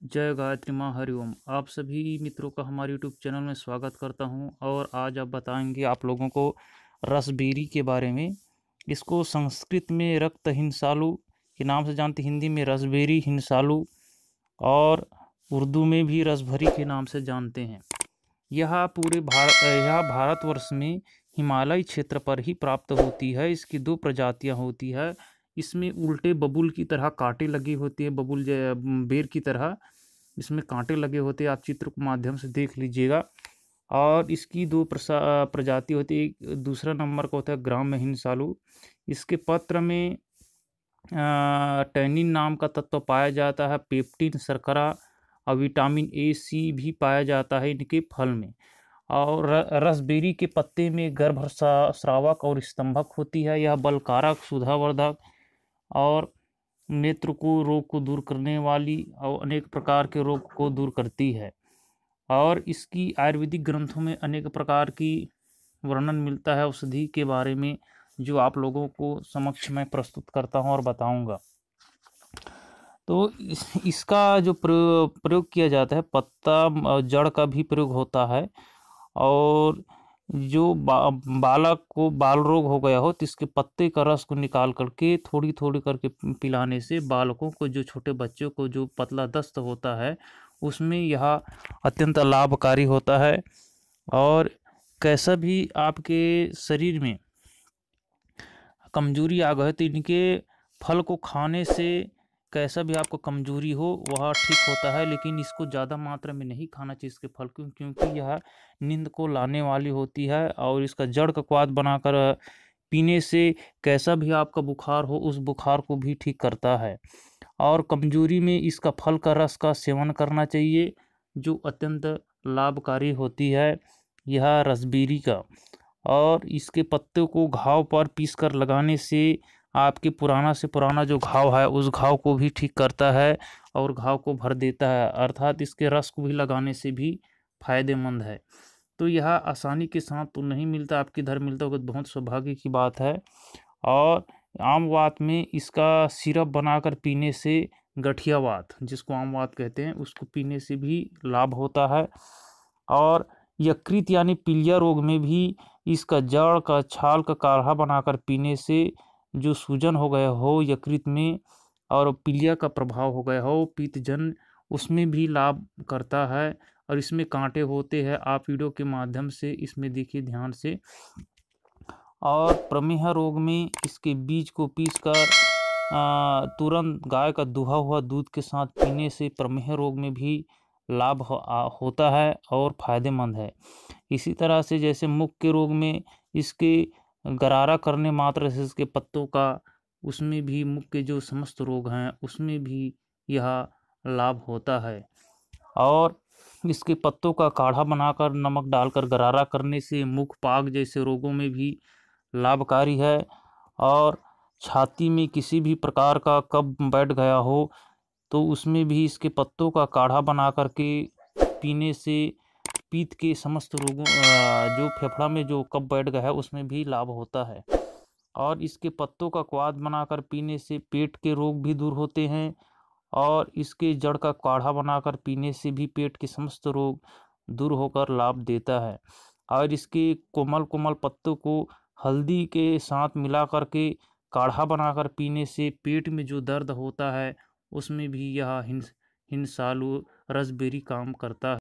जय गायत्री माँ हरिओम। आप सभी मित्रों का हमारे यूट्यूब चैनल में स्वागत करता हूं और आज आप बताएंगे आप लोगों को रसबेरी के बारे में। इसको संस्कृत में रक्त हिंसालु के नाम से जानते, हिंदी में रसबेरी हिंसालु और उर्दू में भी रसभरी के नाम से जानते हैं। यह भारतवर्ष में हिमालयी क्षेत्र पर ही प्राप्त होती है। इसकी दो प्रजातियां होती है। इसमें उल्टे बबूल की तरह कांटे लगे होते हैं, बबूल बेर की तरह इसमें कांटे लगे होते हैं। आप चित्र के माध्यम से देख लीजिएगा। और इसकी दो प्रजाति होती है। एक दूसरा नंबर का होता है ग्राम हिंसालु। इसके पत्र में टैनिन नाम का तत्व पाया जाता है। पेप्टिन, शर्करा और विटामिन ए सी भी पाया जाता है इनके फल में। और रसबेरी के पत्ते में गर्भस्रावक और स्तंभक होती है। यह बलकारक, सुधावर्धक और नेत्र को रोग को दूर करने वाली और अनेक प्रकार के रोग को दूर करती है। और इसकी आयुर्वेदिक ग्रंथों में अनेक प्रकार की वर्णन मिलता है औषधि के बारे में, जो आप लोगों को समक्ष मैं प्रस्तुत करता हूं और बताऊंगा। तो इसका जो प्रयोग किया जाता है, पत्ता जड़ का भी प्रयोग होता है। और जो बालक को बाल रोग हो गया हो तो इसके पत्ते का रस को निकाल करके थोड़ी थोड़ी करके पिलाने से बालकों को, जो छोटे बच्चों को जो पतला दस्त होता है, उसमें यह अत्यंत लाभकारी होता है। और कैसा भी आपके शरीर में कमजोरी आ गए तो इनके फल को खाने से कैसा भी आपको कमजोरी हो वह ठीक होता है। लेकिन इसको ज़्यादा मात्रा में नहीं खाना चाहिए इसके फल को, क्योंकि यह नींद को लाने वाली होती है। और इसका जड़ का क्वाथ बनाकर पीने से कैसा भी आपका बुखार हो उस बुखार को भी ठीक करता है। और कमजोरी में इसका फल का रस का सेवन करना चाहिए, जो अत्यंत लाभकारी होती है यह रसबेरी का। और इसके पत्ते को घाव पर पीस कर लगाने से आपके पुराना से पुराना जो घाव है उस घाव को भी ठीक करता है और घाव को भर देता है। अर्थात इसके रस को भी लगाने से भी फायदेमंद है। तो यह आसानी के साथ तो नहीं मिलता, आपके इधर मिलता होगा तो बहुत सौभाग्य की बात है। और आम वात में इसका सिरप बनाकर पीने से, गठिया वात जिसको आम वात कहते हैं, उसको पीने से भी लाभ होता है। और यकृत यानी पीलिया रोग में भी इसका जड़ का छाल का काढ़ा बनाकर पीने से जो सूजन हो गया हो यकृत में और पीलिया का प्रभाव हो गया हो, पित्तजन, उसमें भी लाभ करता है। और इसमें कांटे होते हैं, आप वीडियो के माध्यम से इसमें देखिए ध्यान से। और प्रमेह रोग में इसके बीज को पीसकर तुरंत गाय का दुहा हुआ दूध के साथ पीने से प्रमेह रोग में भी लाभ होता है और फायदेमंद है। इसी तरह से जैसे मुख के रोग में इसके गरारा करने मात्र से इसके पत्तों का, उसमें भी मुख के जो समस्त रोग हैं उसमें भी यह लाभ होता है। और इसके पत्तों का काढ़ा बनाकर नमक डालकर गरारा करने से मुख पाक जैसे रोगों में भी लाभकारी है। और छाती में किसी भी प्रकार का कफ बैठ गया हो तो उसमें भी इसके पत्तों का काढ़ा बना करके पीने से पीत के समस्त रोगों, जो फेफड़ा में जो कफ बैठ गया है उसमें भी लाभ होता है। और इसके पत्तों का क्वाथ बनाकर पीने से पेट के रोग भी दूर होते हैं। और इसके जड़ का काढ़ा बनाकर पीने से भी पेट के समस्त रोग दूर होकर लाभ देता है। और इसके कोमल कोमल पत्तों को हल्दी के साथ मिला करके काढ़ा बनाकर पीने से पेट में जो दर्द होता है उसमें भी यह हिंसालु रसबेरी काम करता है।